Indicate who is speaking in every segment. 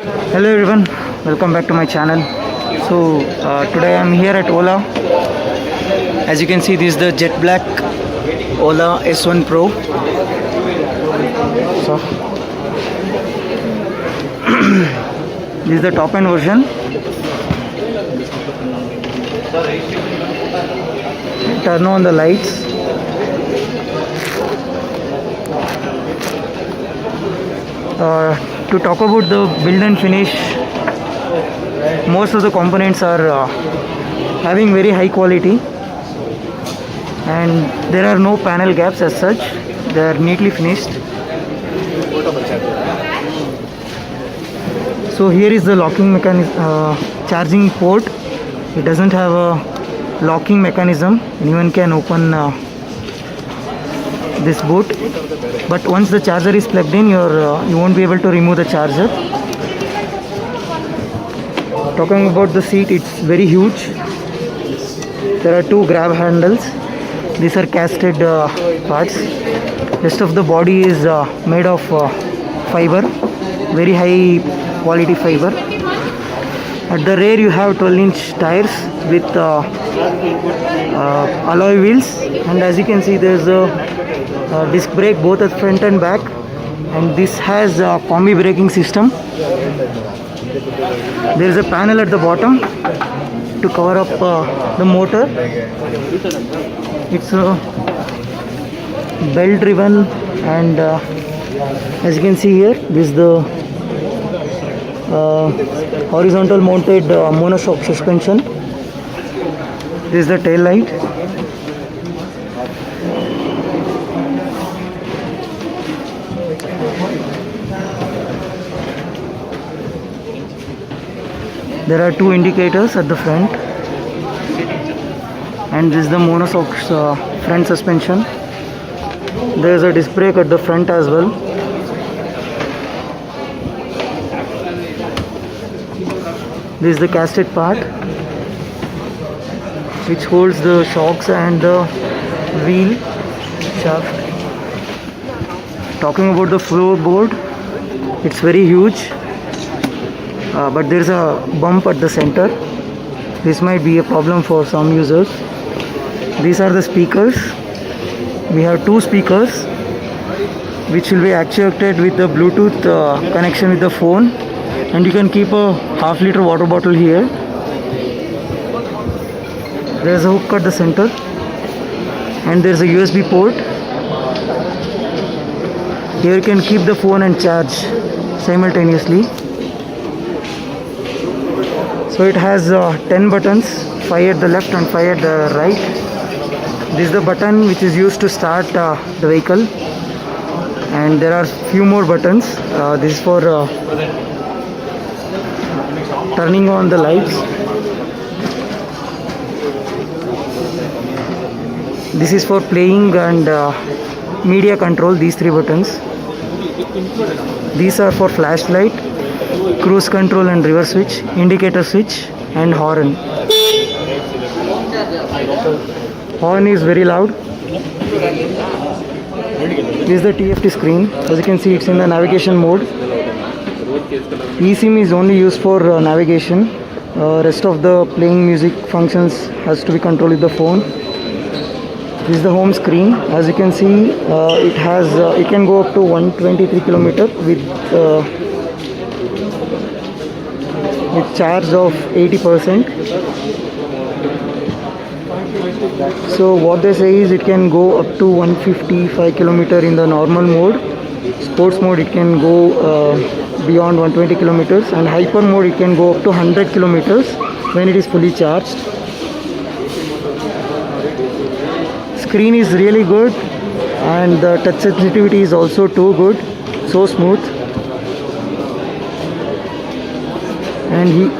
Speaker 1: Hello everyone, welcome back to my channel. Today I'm here at Ola. As you can see, this is the jet black Ola S1 Pro. So this is the top end version. Turn on the lights. To talk about the build and finish, most of the components are having very high quality, and there are no panel gaps as such. They are neatly finished. So here is the locking mechanism, charging port. It doesn't have a locking mechanism. Anyone can open this boot, but once the charger is plugged in, you won't be able to remove the charger. Talking about the seat, it's very huge. There are two grab handles. These are casted parts. Rest of the body is made of fiber, very high quality fiber. At the rear you have 12-inch tires with alloy wheels, and as you can see there's a disc brake both at front and back, and this has a combi braking system. There is a panel at the bottom to cover up the motor. It's a belt driven, and as you can see here, this is the horizontal mounted monoshock suspension. This is the tail light. There are two indicators at the front, and this is the monoshock front suspension. There is a disc brake at the front as well. This is the casted part which holds the shocks and the wheel shaft. Talking about the floorboard, it's very huge. But there is a bump at the center. This might be a problem for some users. These are the speakers. We have two speakers which will be actuated with the Bluetooth connection with the phone, and you can keep a half-liter water bottle here. There is a hook at the center, and there is a USB port. Here you can keep the phone and charge simultaneously. So it has 10 buttons, 5 at the left and 5 at the right. This is the button which is used to start the vehicle, and there are few more buttons. This is for turning on the lights. This is for playing and media control, these 3 buttons. These are for flashlight, cruise control and reverse switch, indicator switch and horn. Horn is very loud. This is the TFT screen. As you can see, it's in the navigation mode. eSIM is only used for navigation. Rest of the playing music functions has to be controlled with the phone. This is the home screen. As you can see, it can go up to 123 km with charge of 80%. So what they say is it can go up to 155 km in the normal mode. Sports mode it can go beyond 120 km, and hyper mode it can go up to 100 km when it is fully charged. Screen is really good, and the touch sensitivity is also too good, so smooth. And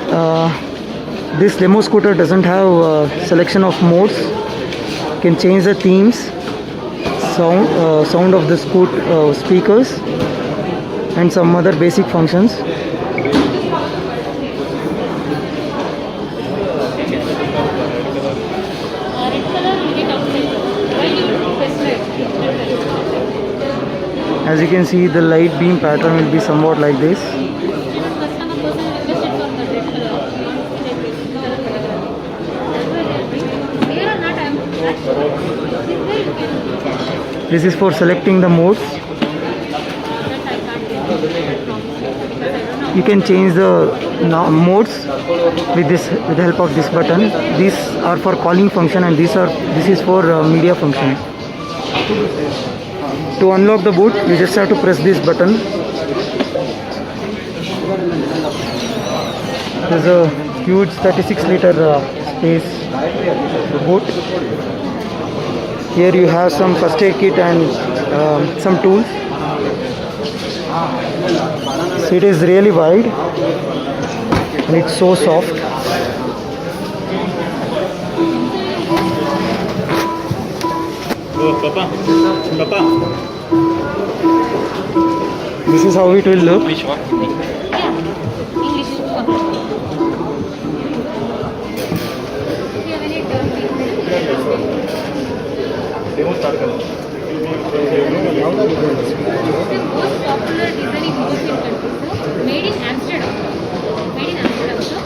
Speaker 1: this demo scooter doesn't have a selection of modes. You can change the themes, sound of the speakers, and some other basic functions. As you can see, the light beam pattern will be somewhat like this. This is for selecting the modes. You can change the modes with the help of this button. These are for calling function, and this is for media function. To unlock the boot, you just have to press this button. There's a huge 36-liter space boot. Here you have some first aid kit and some tools. Seat is really wide and it's so soft.
Speaker 2: Oh, Papa.
Speaker 1: This is how it will look.
Speaker 2: Which one?
Speaker 3: English.
Speaker 2: Demo start करो.
Speaker 3: The most popular design in European countries, sir, made in Amsterdam. Sir.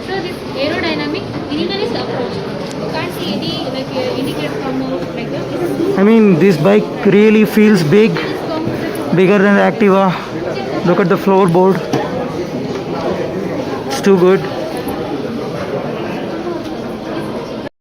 Speaker 3: So this aerodynamic minimalist approach. You can't see any indicator from like that.
Speaker 1: I mean, this bike really feels big, bigger than the Activa. Look at the floorboard. It's too good.